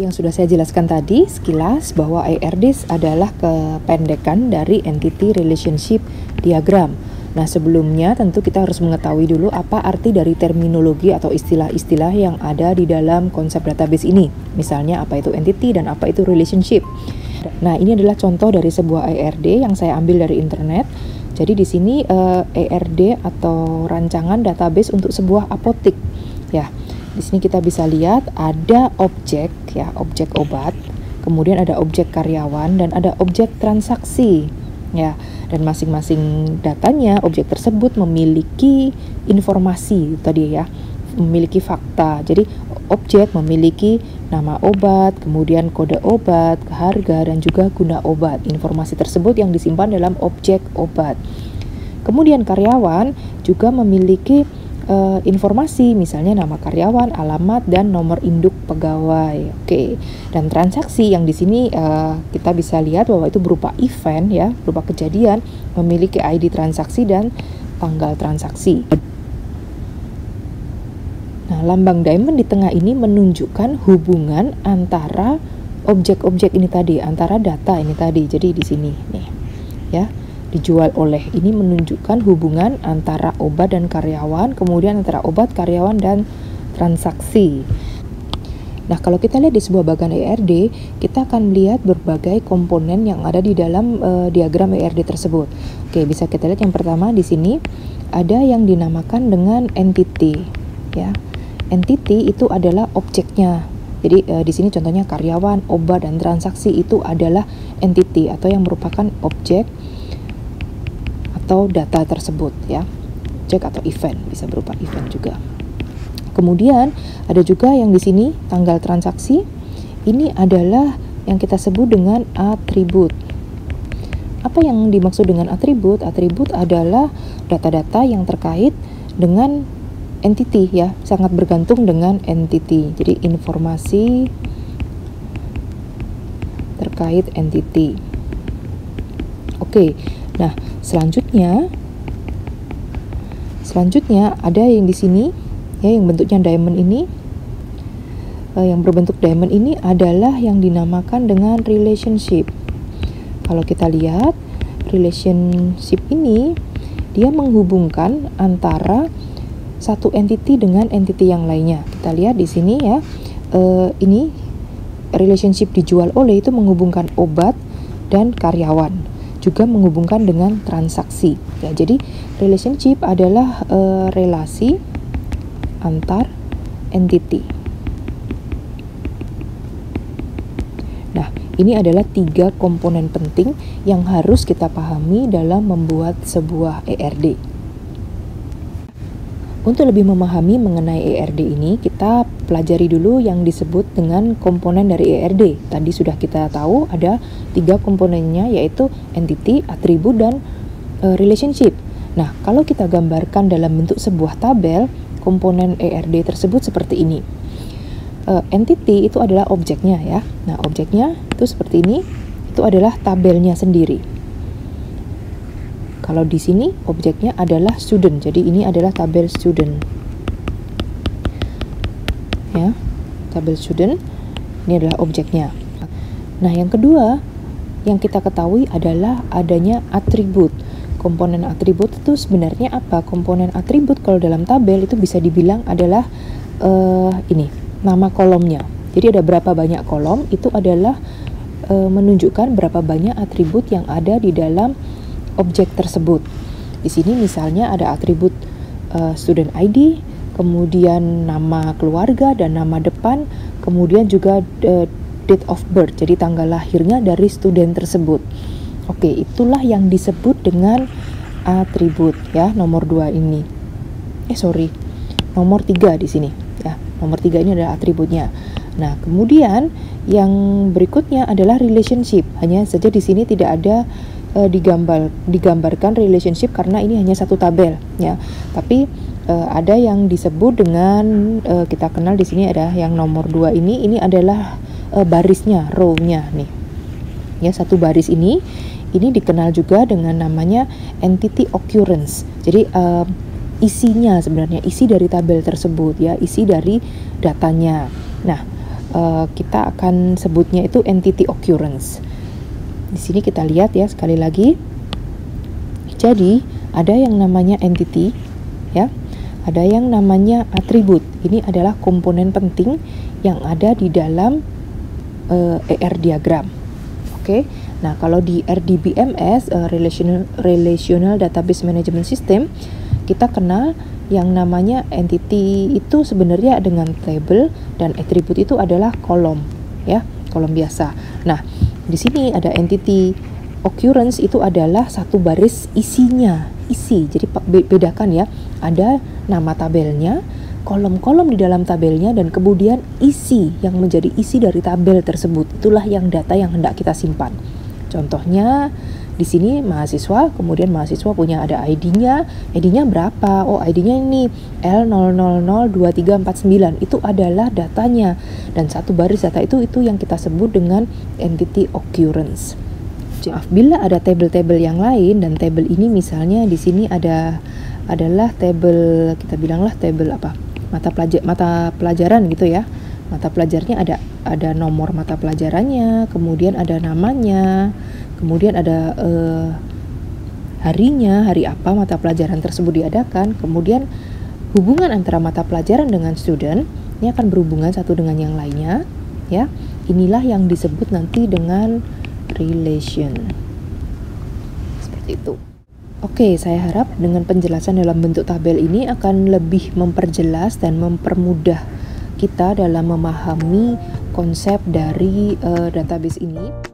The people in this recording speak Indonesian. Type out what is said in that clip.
Seperti yang sudah saya jelaskan tadi sekilas bahwa ERD adalah kependekan dari Entity Relationship Diagram. Nah, sebelumnya tentu kita harus mengetahui dulu apa arti dari terminologi atau istilah-istilah yang ada di dalam konsep database ini. Misalnya apa itu entity dan apa itu relationship. Nah, ini adalah contoh dari sebuah ERD yang saya ambil dari internet. Jadi di sini ERD atau rancangan database untuk sebuah apotik. Ya, di sini kita bisa lihat ada objek ya, objek obat, kemudian ada objek karyawan dan ada objek transaksi. Ya, dan masing-masing datanya objek tersebut memiliki informasi tadi ya, memiliki fakta. Jadi objek memiliki nama obat, kemudian kode obat, harga dan juga guna obat. Informasi tersebut yang disimpan dalam objek obat. Kemudian karyawan juga memiliki informasi, misalnya nama karyawan, alamat dan nomor induk pegawai. Oke. Dan transaksi yang di sini kita bisa lihat bahwa itu berupa event ya, berupa kejadian, memiliki ID transaksi dan tanggal transaksi. Nah, lambang diamond di tengah ini menunjukkan hubungan antara objek-objek ini tadi, antara data ini tadi. Jadi di sini nih, ya. Dijual oleh ini menunjukkan hubungan antara obat dan karyawan, kemudian antara obat, karyawan, dan transaksi. Nah, kalau kita lihat di sebuah bagan ERD, kita akan melihat berbagai komponen yang ada di dalam diagram ERD tersebut. Oke, bisa kita lihat yang pertama di sini ada yang dinamakan dengan entity, ya. Entity itu adalah objeknya. Jadi di sini contohnya karyawan, obat, dan transaksi itu adalah entity atau yang merupakan objek atau data tersebut ya, objek atau event, bisa berupa event juga. Kemudian ada juga yang di sini tanggal transaksi, ini adalah yang kita sebut dengan atribut. Apa yang dimaksud dengan atribut? Atribut adalah data-data yang terkait dengan entity ya, sangat bergantung dengan entity. Jadi informasi terkait entity. Oke. Nah, selanjutnya ada yang di sini ya, yang bentuknya diamond ini, yang berbentuk diamond ini adalah yang dinamakan dengan relationship. Kalau kita lihat relationship ini, dia menghubungkan antara satu entity dengan entity yang lainnya. Kita lihat di sini ya, ini relationship dijual oleh itu menghubungkan obat dan karyawan, juga menghubungkan dengan transaksi ya. Jadi relationship adalah relasi antar entity. Nah, ini adalah 3 komponen penting yang harus kita pahami dalam membuat sebuah ERD. Untuk lebih memahami mengenai ERD ini, kita pelajari dulu yang disebut dengan komponen dari ERD. Tadi sudah kita tahu ada 3 komponennya, yaitu entity, atribut, dan relationship. Nah, kalau kita gambarkan dalam bentuk sebuah tabel, komponen ERD tersebut seperti ini. Entity itu adalah objeknya ya. Nah, objeknya itu seperti ini, itu adalah tabelnya sendiri. Kalau di sini objeknya adalah student, jadi ini adalah tabel student. Ya, tabel student ini adalah objeknya. Nah, yang kedua yang kita ketahui adalah adanya atribut. Komponen atribut itu sebenarnya apa? Komponen atribut kalau dalam tabel itu bisa dibilang adalah ini nama kolomnya. Jadi ada berapa banyak kolom itu adalah menunjukkan berapa banyak atribut yang ada di dalam objek tersebut. Di sini misalnya ada atribut student ID, kemudian nama keluarga dan nama depan, kemudian juga date of birth, jadi tanggal lahirnya dari student tersebut. Oke, itulah yang disebut dengan atribut ya, nomor 2 ini. Nomor 3 di sini ya. Nomor 3 ini adalah atributnya. Nah, kemudian yang berikutnya adalah relationship. Hanya saja di sini tidak ada digambarkan relationship karena ini hanya satu tabel ya. Tapi ada yang disebut dengan kita kenal di sini ada yang nomor 2 ini adalah barisnya, row-nya nih. Ya, satu baris ini dikenal juga dengan namanya entity occurrence. Jadi isinya sebenarnya isi dari tabel tersebut ya, isi dari datanya. Nah, kita akan sebutnya itu entity occurrence. Di sini kita lihat ya sekali lagi. Jadi ada yang namanya entity, ya, ada yang namanya atribut. Ini adalah komponen penting yang ada di dalam ER diagram. Oke. Nah, kalau di RDBMS, Relational Database Management System, kita kenal yang namanya entity itu sebenarnya dengan table, dan atribut itu adalah kolom, ya, kolom biasa. Nah, di sini ada entity occurrence, itu adalah satu baris isinya, isi. Jadi bedakan ya, ada nama tabelnya, kolom-kolom di dalam tabelnya, dan kemudian isi yang menjadi isi dari tabel tersebut. Itulah yang data yang hendak kita simpan. Contohnya di sini mahasiswa, kemudian mahasiswa punya ada ID-nya. ID-nya berapa? Oh, ID-nya ini L0002349. Itu adalah datanya. Dan satu baris data itu yang kita sebut dengan entity occurrence. Maaf, bila ada tabel-tabel yang lain, dan tabel ini misalnya di sini adalah tabel, kita bilanglah tabel apa? Mata pelajaran gitu ya. Mata pelajarnya ada nomor mata pelajarannya, kemudian ada namanya, kemudian ada harinya, hari apa mata pelajaran tersebut diadakan, kemudian hubungan antara mata pelajaran dengan student ini akan berhubungan satu dengan yang lainnya, ya. Inilah yang disebut nanti dengan relation. Seperti itu. Oke, saya harap dengan penjelasan dalam bentuk tabel ini akan lebih memperjelas dan mempermudah kita dalam memahami konsep dari database ini.